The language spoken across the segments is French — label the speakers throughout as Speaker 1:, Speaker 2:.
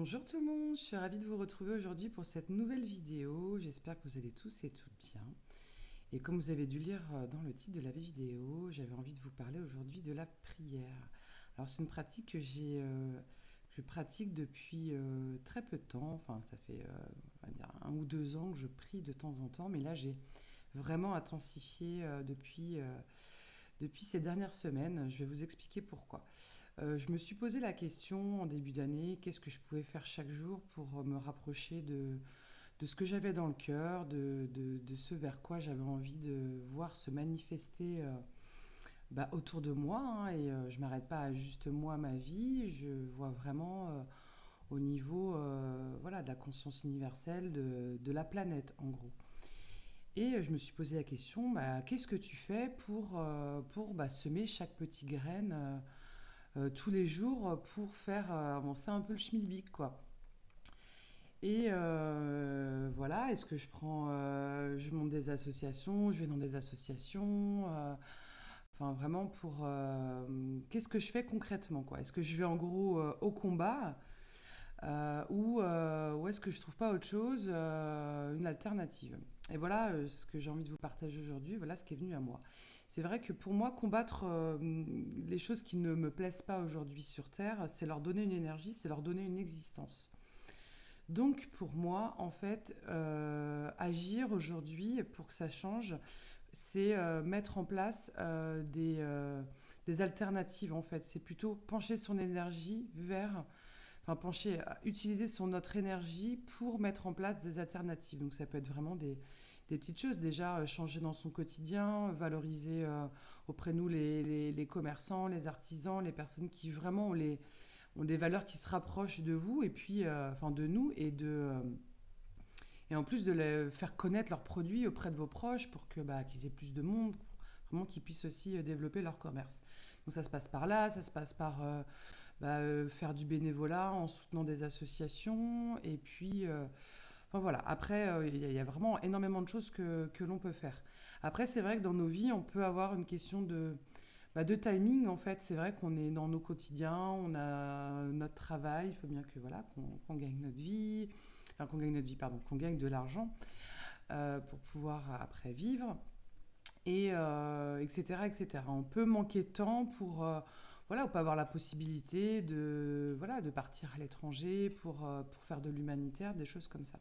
Speaker 1: Bonjour tout le monde, je suis ravie de vous retrouver aujourd'hui pour cette nouvelle vidéo. J'espère que vous allez tous et toutes bien. Et comme vous avez dû lire dans le titre de la vidéo, j'avais envie de vous parler aujourd'hui de la prière. Alors c'est une pratique que je pratique depuis très peu de temps. Enfin, ça fait on va dire 1 ou 2 ans que je prie de temps en temps, mais là j'ai vraiment intensifié depuis ces dernières semaines. Je vais vous expliquer pourquoi. Je me suis posé la question en début d'année, qu'est-ce que je pouvais faire chaque jour pour me rapprocher de ce que j'avais dans le cœur, de ce vers quoi j'avais envie de voir se manifester autour de moi, hein. Et je ne m'arrête pas à juste moi, ma vie, je vois vraiment au niveau voilà, de la conscience universelle de la planète, en gros. Et je me suis posé la question, qu'est-ce que tu fais pour semer chaque petite graine tous les jours pour faire avancer un peu le schmilblick, quoi. Et voilà, est-ce que je monte des associations, je vais dans des associations, enfin vraiment qu'est-ce que je fais concrètement, quoi. Est-ce que je vais en gros au combat ou est-ce que je trouve pas autre chose, une alternative. Et voilà ce que j'ai envie de vous partager aujourd'hui, voilà ce qui est venu à moi. C'est vrai que pour moi, combattre les choses qui ne me plaisent pas aujourd'hui sur Terre, c'est leur donner une énergie, c'est leur donner une existence. Donc pour moi, en fait, agir aujourd'hui pour que ça change, c'est mettre en place des alternatives, en fait. C'est plutôt pencher son énergie vers enfin pencher, utiliser notre énergie pour mettre en place des alternatives. Donc ça peut être vraiment des petites choses. Déjà, changer dans son quotidien, valoriser auprès de nous les commerçants, les artisans, les personnes qui vraiment ont des valeurs qui se rapprochent de vous et puis enfin de nous et en plus de faire connaître leurs produits auprès de vos proches pour qu'ils aient plus de monde, vraiment qu'ils puissent aussi développer leur commerce. Donc ça se passe par là, ça se passe par faire du bénévolat en soutenant des associations. Et puis, enfin voilà, après, il y a vraiment énormément de choses que l'on peut faire. Après, c'est vrai que dans nos vies, on peut avoir une question de timing, en fait. C'est vrai qu'on est dans nos quotidiens, on a notre travail, il faut bien que voilà, qu'on gagne notre vie, enfin qu'on gagne notre vie, pardon, qu'on gagne de l'argent pour pouvoir après vivre, et etc., etc. On peut manquer de temps voilà, on peut avoir la possibilité voilà, de partir à l'étranger pour faire de l'humanitaire, des choses comme ça.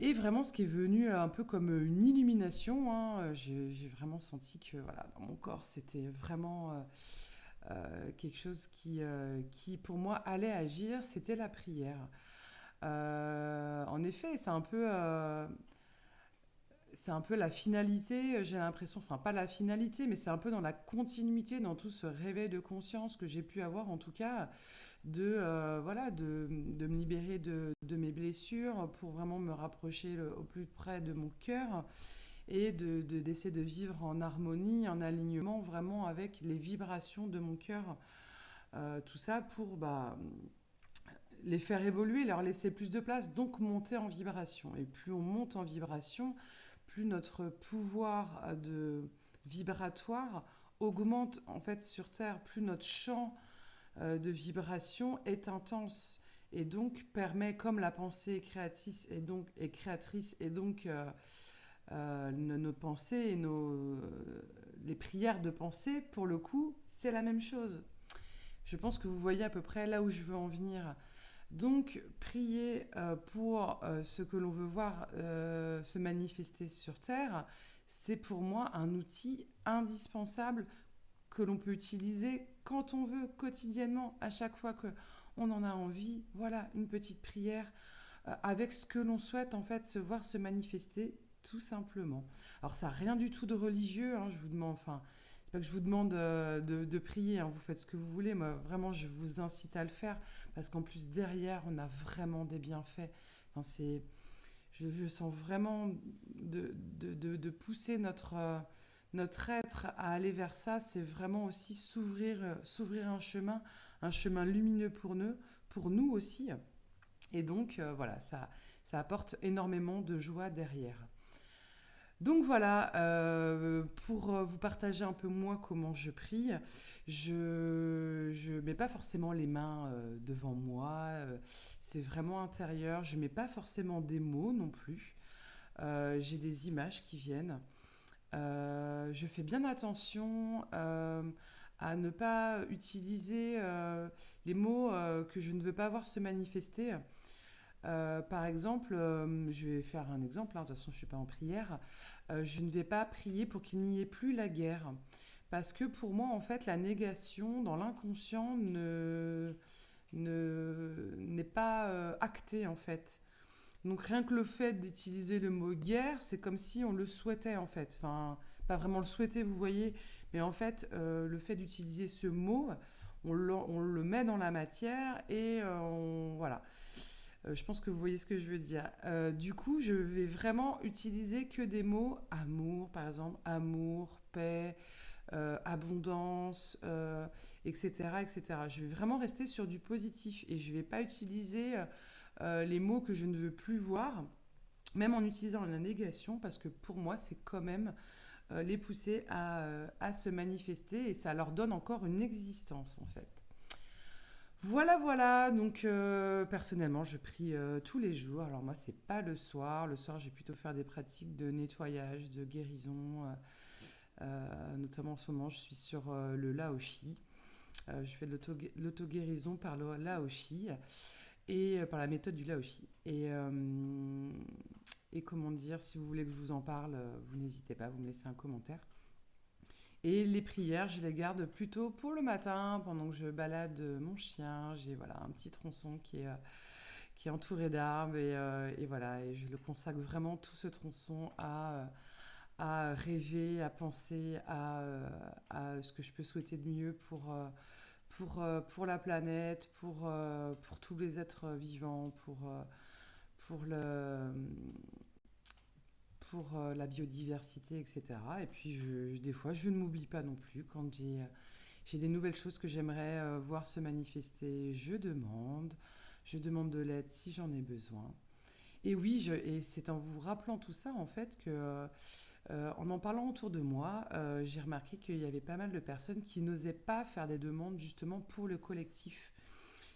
Speaker 1: Et vraiment, ce qui est venu un peu comme une illumination, hein, j'ai vraiment senti que voilà, dans mon corps, c'était vraiment quelque chose qui, pour moi, allait agir, c'était la prière. En effet, c'est un peu la finalité, j'ai l'impression, enfin pas la finalité, mais c'est un peu dans la continuité, dans tout ce réveil de conscience que j'ai pu avoir, en tout cas, voilà, de me libérer de mes blessures pour vraiment me rapprocher au plus près de mon cœur et d'essayer de vivre en harmonie, en alignement vraiment avec les vibrations de mon cœur. Tout ça pour les faire évoluer, leur laisser plus de place, donc monter en vibration. Et plus on monte en vibration, plus notre pouvoir vibratoire augmente en fait sur Terre, plus notre champ de vibration est intense et donc permet, comme la pensée est créatrice et donc nos pensées et les prières de pensée, pour le coup, c'est la même chose. Je pense que vous voyez à peu près là où je veux en venir. Donc, prier pour ce que l'on veut voir se manifester sur Terre, c'est pour moi un outil indispensable que l'on peut utiliser quand on veut, quotidiennement, à chaque fois qu'on en a envie. Voilà, une petite prière avec ce que l'on souhaite en fait se voir se manifester, tout simplement. Alors ça n'a rien du tout de religieux, hein, je vous demande, enfin, c'est pas que je vous demande de prier, hein, vous faites ce que vous voulez, moi vraiment je vous incite à le faire, parce qu'en plus derrière on a vraiment des bienfaits. Enfin, je sens vraiment de pousser notre être à aller vers ça, c'est vraiment aussi s'ouvrir un chemin lumineux pour nous aussi. Et donc, voilà, ça apporte énormément de joie derrière. Donc voilà, pour vous partager un peu moins comment je prie, je mets pas forcément les mains devant moi, c'est vraiment intérieur. Je mets pas forcément des mots non plus. J'ai des images qui viennent. Je fais bien attention à ne pas utiliser les mots que je ne veux pas voir se manifester. Par exemple, je vais faire un exemple, hein, de toute façon je ne suis pas en prière. Je ne vais pas prier pour qu'il n'y ait plus la guerre. Parce que pour moi, en fait, la négation dans l'inconscient n'est pas actée, en fait. Donc rien que le fait d'utiliser le mot guerre, c'est comme si on le souhaitait, en fait. Enfin, pas vraiment le souhaiter, vous voyez, mais en fait, le fait d'utiliser ce mot, on le met dans la matière et voilà. Je pense que vous voyez ce que je veux dire. Du coup, je vais vraiment utiliser que des mots amour, par exemple, amour, paix, abondance, etc., etc. Je vais vraiment rester sur du positif et je ne vais pas utiliser les mots que je ne veux plus voir, même en utilisant la négation, parce que pour moi, c'est quand même les pousser à se manifester et ça leur donne encore une existence en fait. Voilà, voilà. Donc, personnellement, je prie tous les jours. Alors, moi, c'est pas le soir. Le soir, j'ai plutôt faire des pratiques de nettoyage, de guérison. Notamment en ce moment, je suis sur le Laoshi. Je fais de l'auto-guérison par le Laoshi et par la méthode du Laoshi. Et comment dire, si vous voulez que je vous en parle, vous n'hésitez pas, vous me laissez un commentaire. Et les prières, je les garde plutôt pour le matin, pendant que je balade mon chien. J'ai voilà, un petit tronçon qui est entouré d'arbres et voilà, et je le consacre vraiment tout ce tronçon à rêver, à penser à ce que je peux souhaiter de mieux pour la planète, pour tous les êtres vivants, pour, le, pour la biodiversité, etc. Et puis des fois, je ne m'oublie pas non plus quand j'ai des nouvelles choses que j'aimerais voir se manifester. Je demande de l'aide si j'en ai besoin. Et oui, et c'est en vous rappelant tout ça, en fait, que en parlant autour de moi, j'ai remarqué qu'il y avait pas mal de personnes qui n'osaient pas faire des demandes justement pour le collectif,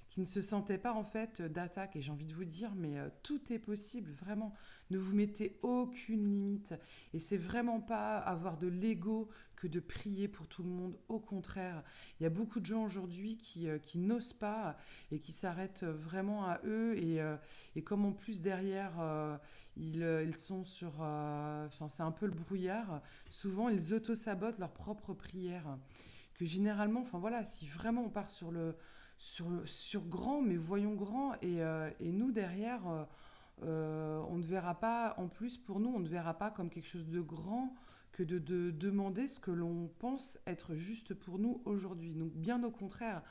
Speaker 1: qui ne se sentaient pas en fait d'attaque. Et j'ai envie de vous dire, mais tout est possible, vraiment. Ne vous mettez aucune limite. Et c'est vraiment pas avoir de l'ego que de prier pour tout le monde. Au contraire, il y a beaucoup de gens aujourd'hui qui n'osent pas et qui s'arrêtent vraiment à eux. Et comme en plus derrière, ils sont sur... Enfin, c'est un peu le brouillard. Souvent, ils auto-sabotent leurs propres prières. Que généralement, enfin voilà, si vraiment on part sur grand, mais voyons grand. Et nous, derrière, on ne verra pas, en plus pour nous, on ne verra pas comme quelque chose de grand que de demander ce que l'on pense être juste pour nous aujourd'hui. Donc bien au contraire,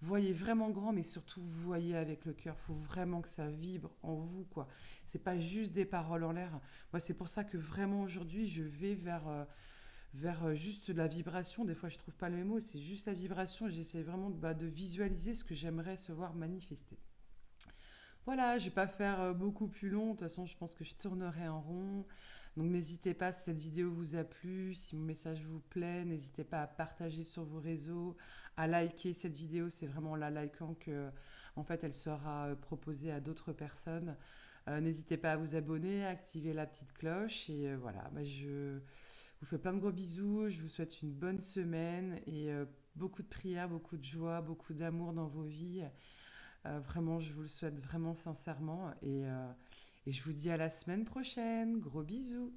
Speaker 1: voyez vraiment grand, mais surtout voyez avec le cœur. Il faut vraiment que ça vibre en vous, quoi. C'est pas juste des paroles en l'air. Moi, c'est pour ça que vraiment aujourd'hui, je vais vers juste la vibration. Des fois, je trouve pas le mot, c'est juste la vibration. J'essaie vraiment de visualiser ce que j'aimerais se voir manifester. Voilà, je vais pas faire beaucoup plus long. De toute façon, je pense que je tournerai en rond. Donc n'hésitez pas si cette vidéo vous a plu, si mon message vous plaît, n'hésitez pas à partager sur vos réseaux, à liker cette vidéo. C'est vraiment en la likant que, en fait, elle sera proposée à d'autres personnes. N'hésitez pas à vous abonner, à activer la petite cloche. Et voilà, je vous fais plein de gros bisous. Je vous souhaite une bonne semaine et beaucoup de prières, beaucoup de joie, beaucoup d'amour dans vos vies. Vraiment, je vous le souhaite vraiment sincèrement. Et je vous dis à la semaine prochaine. Gros bisous.